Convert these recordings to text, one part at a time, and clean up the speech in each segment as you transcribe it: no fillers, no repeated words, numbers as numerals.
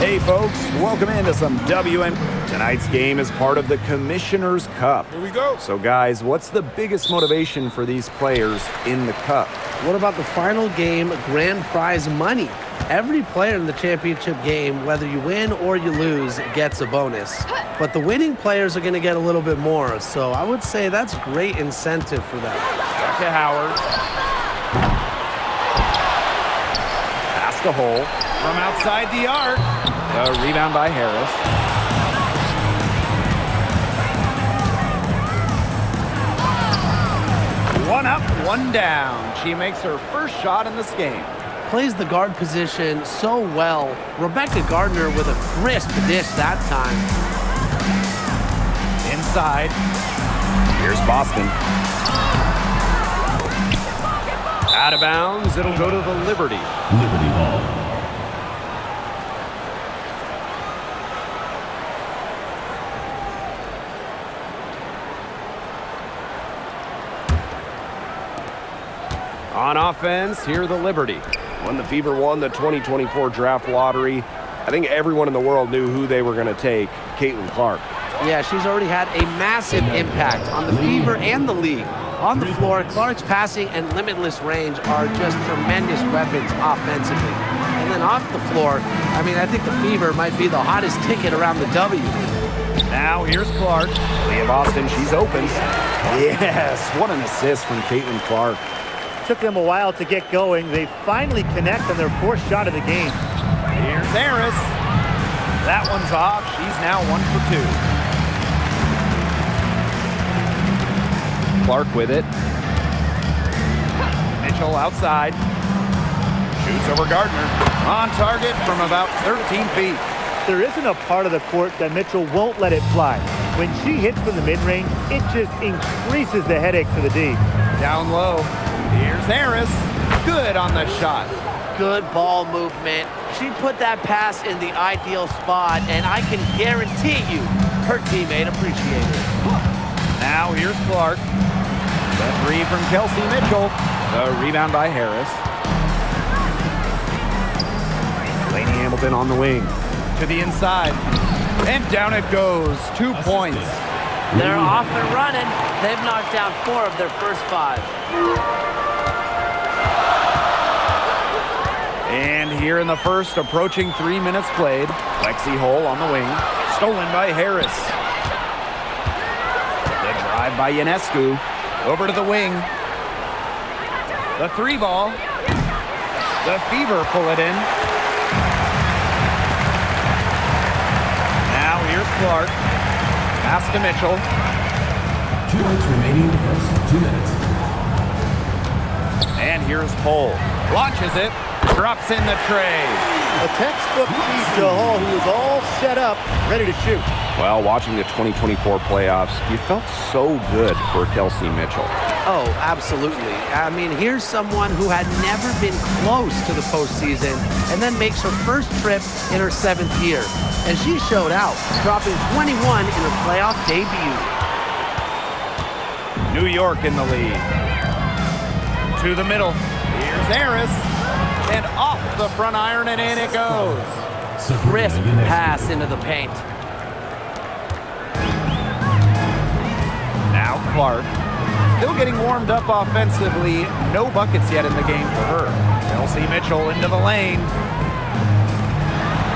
Hey folks, welcome into some WNBA. Tonight's game is part of the Commissioner's Cup. Here we go. So guys, what's the biggest motivation for these players in the Cup? What about the final game, grand prize money? Every player in the championship game, whether you win or you lose, gets a bonus. But the winning players are going to get a little bit more. So I would say that's great incentive for them. Back to Howard. Pass to Hole. From outside the arc. The rebound by Harris. One up, one down. She makes her first shot in this game. Plays the guard position so well. Rebecca Gardner with a crisp dish that time. Inside. Here's Boston. Out of bounds. It'll go to the Liberty. Liberty ball. On offense, here the Liberty. When the Fever won the 2024 draft lottery, I think everyone in the world knew who they were going to take, Caitlin Clark. Yeah, she's already had a massive impact on the Fever and the league. On the floor, Clark's passing and limitless range are just tremendous weapons offensively. And then off the floor, I think the Fever might be the hottest ticket around the W. Now here's Clark. Leah Boston, she's open. Yes, what an assist from Caitlin Clark. Took them a while to get going. They finally connect on their fourth shot of the game. Here's Harris. That one's off. She's now 1 for 2. Clark with it. Mitchell outside. Shoots over Gardner. On target from about 13 feet. There isn't a part of the court that Mitchell won't let it fly. When she hits from the mid-range, it just increases the headache for the D. Down low. Here's Harris. Good on the shot. Good ball movement. She put that pass in the ideal spot, and I can guarantee you her teammate appreciated it. Now here's Clark. The three from Kelsey Mitchell. The rebound by Harris. Lainey Hamilton on the wing. To the inside. And down it goes. 2 points. They're off and running. They've knocked down 4 of their first 5. And here in the first, approaching 3 minutes played. Lexi Hole on the wing. Stolen by Harris. The drive by Ionescu. Over to the wing. The 3 ball. The Fever pull it in. Now here's Clark. Pass to Mitchell. 2 minutes remaining in the first 2 minutes. And here's Hole. Launches it. Drops in the tray. A textbook feed to Hall, who was all set up, ready to shoot. Well, watching the 2024 playoffs, you felt so good for Kelsey Mitchell. Oh, absolutely. Here's someone who had never been close to the postseason and then makes her first trip in her 7th year. And she showed out, dropping 21 in her playoff debut. New York in the lead. To the middle. Here's Harris. And off the front iron, and in it goes. Crisp pass into the paint. Now Clark. Still getting warmed up offensively. No buckets yet in the game for her. Kelsey Mitchell into the lane.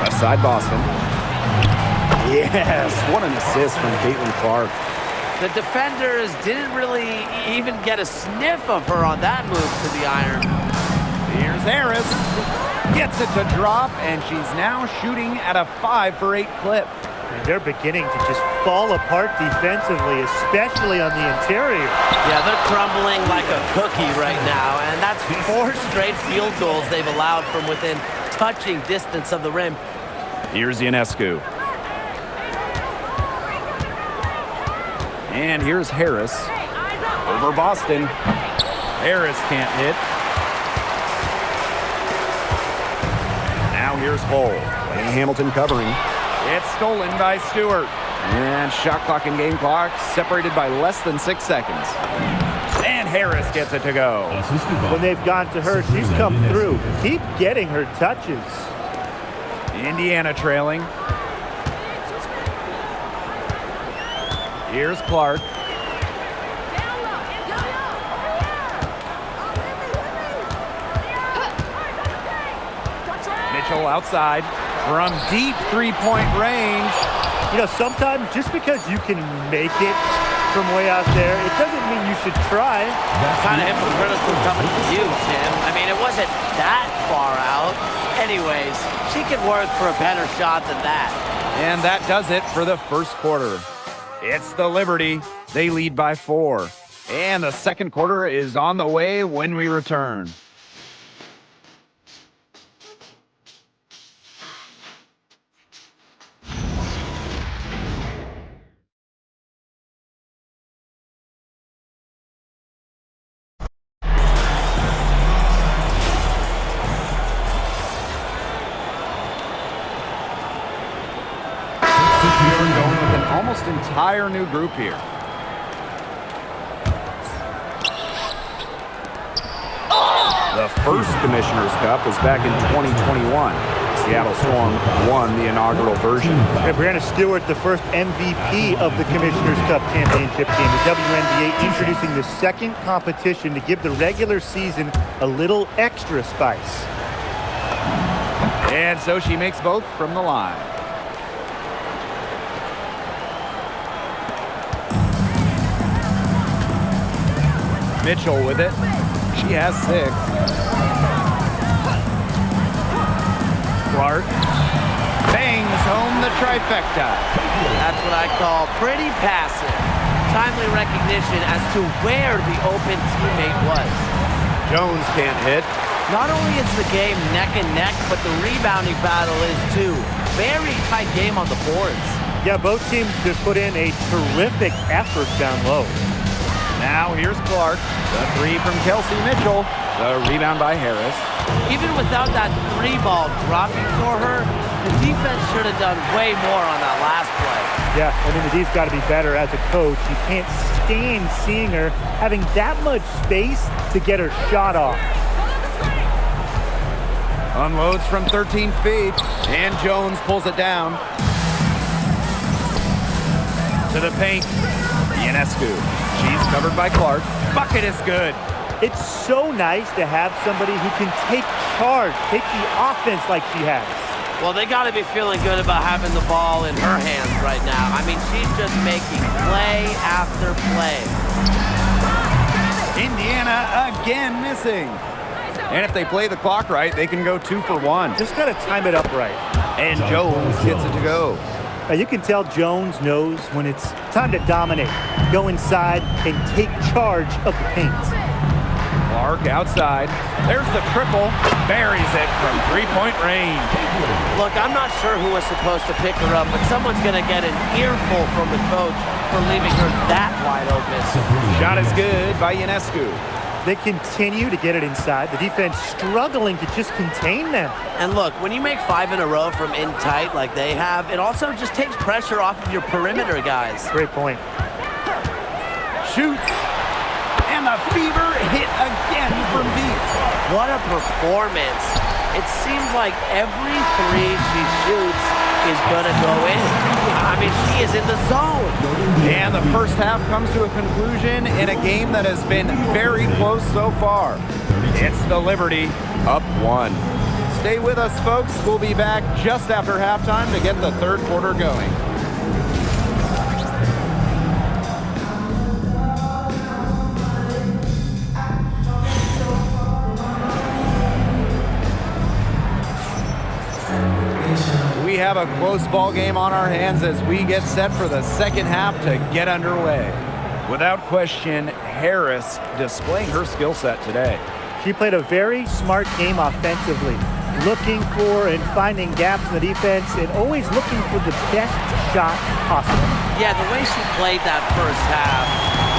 Left side Boston. Yes, what an assist from Caitlin Clark. The defenders didn't really even get a sniff of her on that move to the iron. Here's Harris. Gets it to drop, and she's now shooting at a 5 for 8 clip. And they're beginning to just fall apart defensively, especially on the interior. Yeah, they're crumbling like a cookie right now, and that's 4 straight field goals they've allowed from within touching distance of the rim. Here's Ionescu. And here's Harris. Over Boston. Harris can't hit. Now here's Hole. Lainey Hamilton covering. It's stolen by Stewart. And shot clock and game clock separated by less than 6 seconds. And Harris gets it to go. When they've gone to her, she's come through. Keep getting her touches. Indiana trailing. Here's Clark. Mitchell outside from deep three-point range. You know, sometimes just because you can make it from way out there, it doesn't mean you should try. Kind of hypocritical coming from you, Tim. I mean, it wasn't that far out. Anyways, she can work for a better shot than that. And that does it for the first quarter. It's the Liberty. They lead by 4. And the second quarter is on the way when we return. Going with an almost entire new group here. The first Commissioner's Cup was back in 2021. Seattle Storm won the inaugural version. And Brianna Stewart, the first MVP of the Commissioner's Cup championship game. The WNBA introducing the second competition to give the regular season a little extra spice. And so she makes both from the line. Mitchell with it. She has 6. Clark bangs home the trifecta. That's what I call pretty passive. Timely recognition as to where the open teammate was. Jones can't hit. Not only is the game neck and neck, but the rebounding battle is too. Very tight game on the boards. Yeah, both teams have put in a terrific effort down low. Now here's Clark. The 3 from Kelsey Mitchell. The rebound by Harris. Even without that 3 ball dropping for her, the defense should have done way more on that last play. Yeah, I mean, the D's got to be better as a coach. You can't stand seeing her having that much space to get her shot off. Unloads from 13 feet, and Jones pulls it down. To the paint, Ionescu. She's covered by Clark. Bucket is good. It's so nice to have somebody who can take charge, take the offense like she has. Well, they got to be feeling good about having the ball in her hands right now. I mean, she's just making play after play. Indiana again missing. And if they play the clock right, they can go 2 for 1. Just got to time it up right. And Jones gets it to go. You can tell Jones knows when it's time to dominate, go inside, and take charge of the paint. Clark outside. There's the triple. Buries it from 3-point range. Look, I'm not sure who was supposed to pick her up, but someone's going to get an earful from the coach for leaving her that wide open. Shot is good by Ionescu. They continue to get it inside. The defense struggling to just contain them. And look, when you make 5 in a row from in tight like they have, it also just takes pressure off of your perimeter guys. Great point. Shoots. And the Fever hit again from deep. What a performance. It seems like every 3 she shoots is going to go in. I mean, she is in the zone. And the first half comes to a conclusion in a game that has been very close so far. It's the Liberty up 1. Stay with us, folks. We'll be back just after halftime to get the third quarter going. We have a close ball game on our hands as we get set for the second half to get underway. Without question, Harris displaying her skill set today. She played a very smart game offensively, looking for and finding gaps in the defense and always looking for the best shot possible. Yeah, the way she played that first half,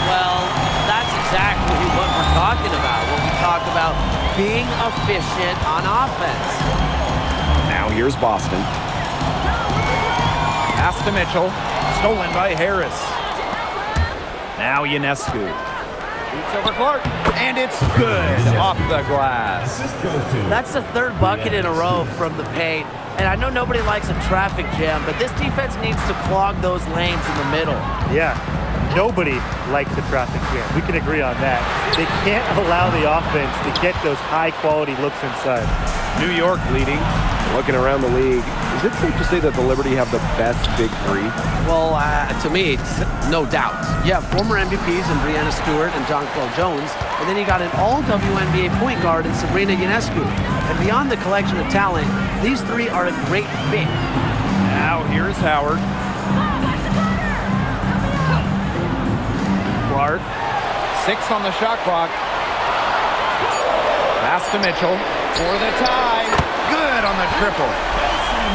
well, that's exactly what we're talking about when we talk about being efficient on offense. Now here's Boston. Pass to Mitchell. Stolen by Harris. Now Ionescu. Shoots over Clark, and it's good off the glass. That's the third bucket in a row from the paint. And I know nobody likes a traffic jam, but this defense needs to clog those lanes in the middle. Yeah, nobody likes a traffic jam. We can agree on that. They can't allow the offense to get those high-quality looks inside. New York leading. Looking around the league, is it safe to say that the Liberty have the best big three? Well, to me, it's no doubt. Yeah, former MVPs in Breanna Stewart and Jonquel Jones, and then you got an all-WNBA point guard in Sabrina Ionescu. And beyond the collection of talent, these three are a great fit. Now here's Howard. Clark, 6 on the shot clock. Pass to Mitchell for the tie. Good on the triple.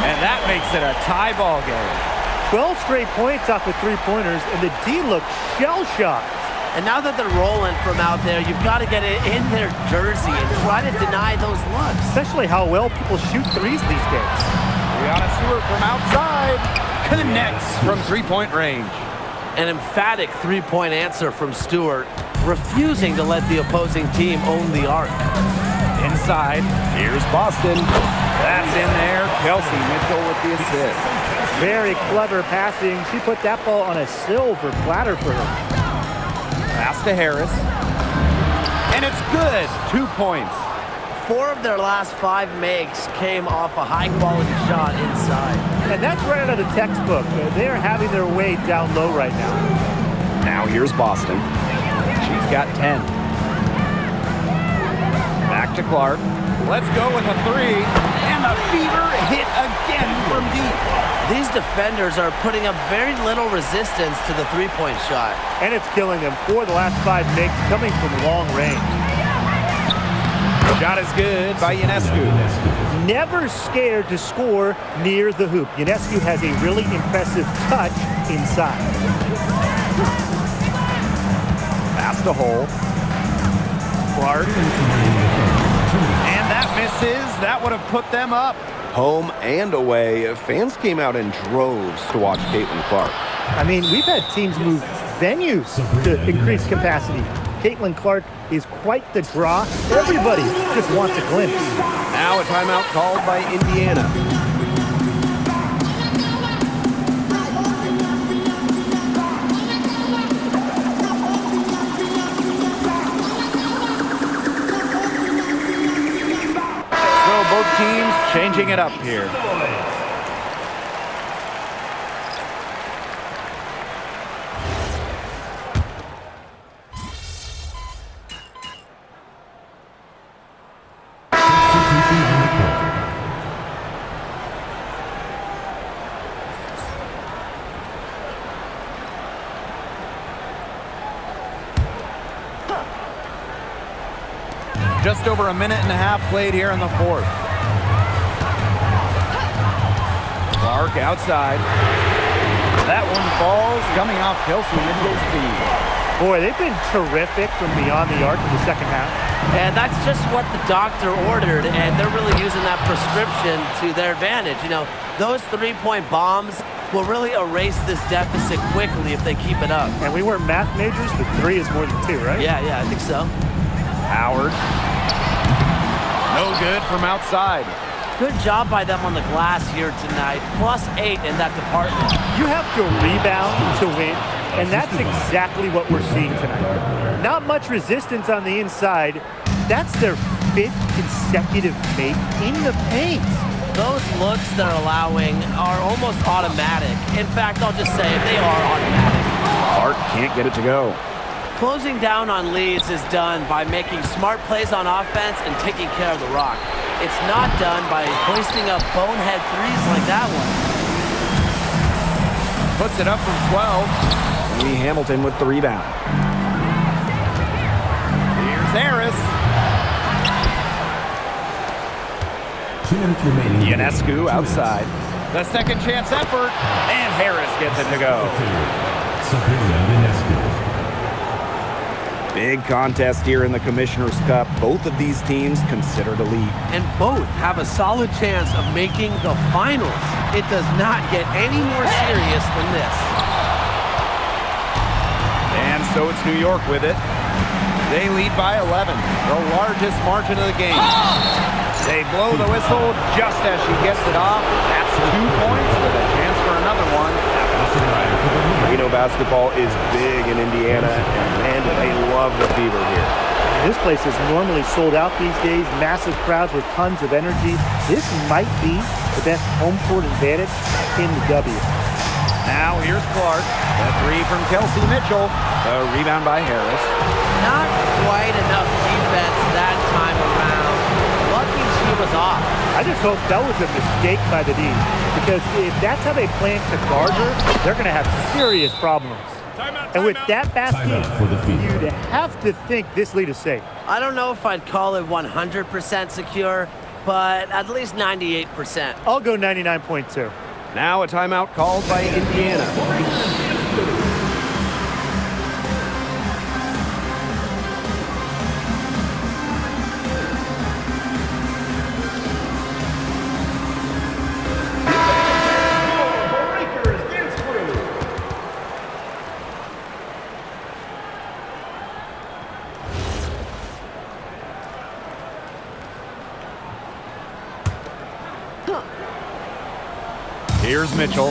And that makes it a tie ball game. 12 straight points off of three-pointers, and the D looked shell-shocked. And now that they're rolling from out there, you've got to get it in their jersey and try to deny those looks. Especially how well people shoot threes these days. Breanna Stewart from outside connects from three-point range. An emphatic three-point answer from Stewart, refusing to let the opposing team own the arc. Inside, here's Boston. That's in there. Kelsey Mitchell with the assist. Very clever passing. She put that ball on a silver platter for her. Pass to Harris. And it's good. 2 points. 4 of their last 5 makes came off a high-quality shot inside. And that's right out of the textbook. They are having their way down low right now. Now here's Boston. She's got 10. Back to Clark. Let's go with a 3. And the Fever hit again from deep. These defenders are putting up very little resistance to the three-point shot. And it's killing them. 4 of the last 5 makes coming from long range. Shot is good by Ionescu. Never scared to score near the hoop. Ionescu has a really impressive touch inside. Pass the hole. Clark. And that misses. That would have put them up. Home and away, fans came out in droves to watch Caitlin Clark. I mean, we've had teams move venues to increase capacity. Caitlin Clark is quite the draw. Everybody just wants a glimpse. Now a timeout called by Indiana. So both teams changing it up here. Just over a minute and a half played here in the fourth. Clark outside. That one falls, coming off Kelsey Mitchell's feet. Boy, they've been terrific from beyond the arc in the second half. And that's just what the doctor ordered, and they're really using that prescription to their advantage. You know, those three-point bombs will really erase this deficit quickly if they keep it up. And we weren't math majors, but 3 is more than 2, right? Yeah, I think so. Howard. No good from outside. Good job by them on the glass here tonight. +8 in that department. You have to rebound to win, and that's exactly what we're seeing tonight. Not much resistance on the inside. That's their 5th consecutive make in the paint. Those looks they're allowing are almost automatic. In fact, I'll just say they are automatic. Clark can't get it to go. Closing down on leads is done by making smart plays on offense and taking care of the rock. It's not done by hoisting up bonehead threes like that one. Puts it up from 12. Lee Hamilton with the rebound. Here's Harris. 2 minutes remaining. Ionescu outside. The second chance effort. And Harris gets it to go. Sabrina Ionescu. Big contest here in the Commissioner's Cup. Both of these teams considered elite. And both have a solid chance of making the finals. It does not get any more serious than this. And so it's New York with it. They lead by 11, the largest margin of the game. They blow the whistle just as she gets it off. That's 2 points with a chance for another one. Reno basketball is big in Indiana, and man, do they love the Fever here. This place is normally sold out these days, massive crowds with tons of energy. This might be the best home court advantage in the W. Now here's Clark. The three from Kelsey Mitchell. The rebound by Harris. Not quite enough defense that time around. Lucky she was off. I just hope that was a mistake by the D, because if that's how they plan to guard her, they're going to have serious problems. And with that basket, you'd have to think this lead is safe. I don't know if I'd call it 100% secure, but at least 98%. I'll go 99.2. Now a timeout called by Indiana. Here's Mitchell.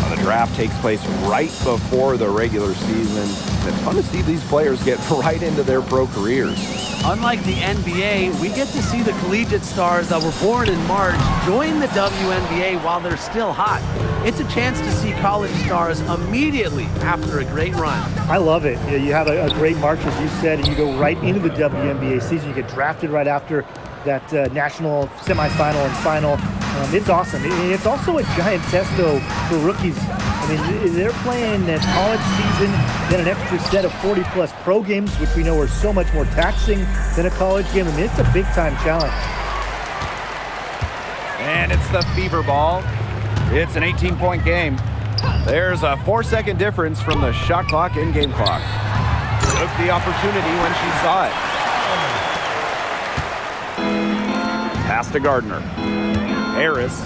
The draft takes place right before the regular season. It's fun to see these players get right into their pro careers. Unlike the NBA, we get to see the collegiate stars that were born in March join the WNBA while they're still hot. It's a chance to see college stars immediately after a great run. I love it. You have a great March, as you said, and you go right into the WNBA season. You get drafted right after that national semifinal and final. It's awesome. It's also a giant test, though, for rookies. I mean, they're playing that college season, then an extra set of 40-plus pro games, which we know are so much more taxing than a college game. I mean, it's a big-time challenge. And it's the Fever ball. It's an 18-point game. There's a 4-second difference from the shot clock and game clock. Took the opportunity when she saw it. Pass to Gardner. Harris.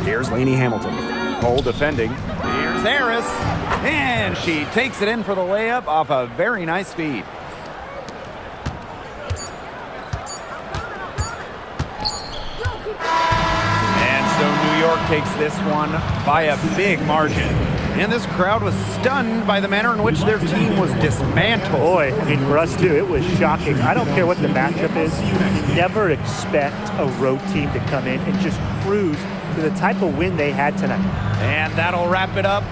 Here's Lainey Hamilton. Cole defending. Here's Harris. And she takes it in for the layup off a very nice feed. And so New York takes this one by a big margin. And this crowd was stunned by the manner in which their team was dismantled. Boy, I mean, for us, too, it was shocking. I don't care what the matchup is. You never expect a road team to come in and just cruise to the type of win they had tonight. And that'll wrap it up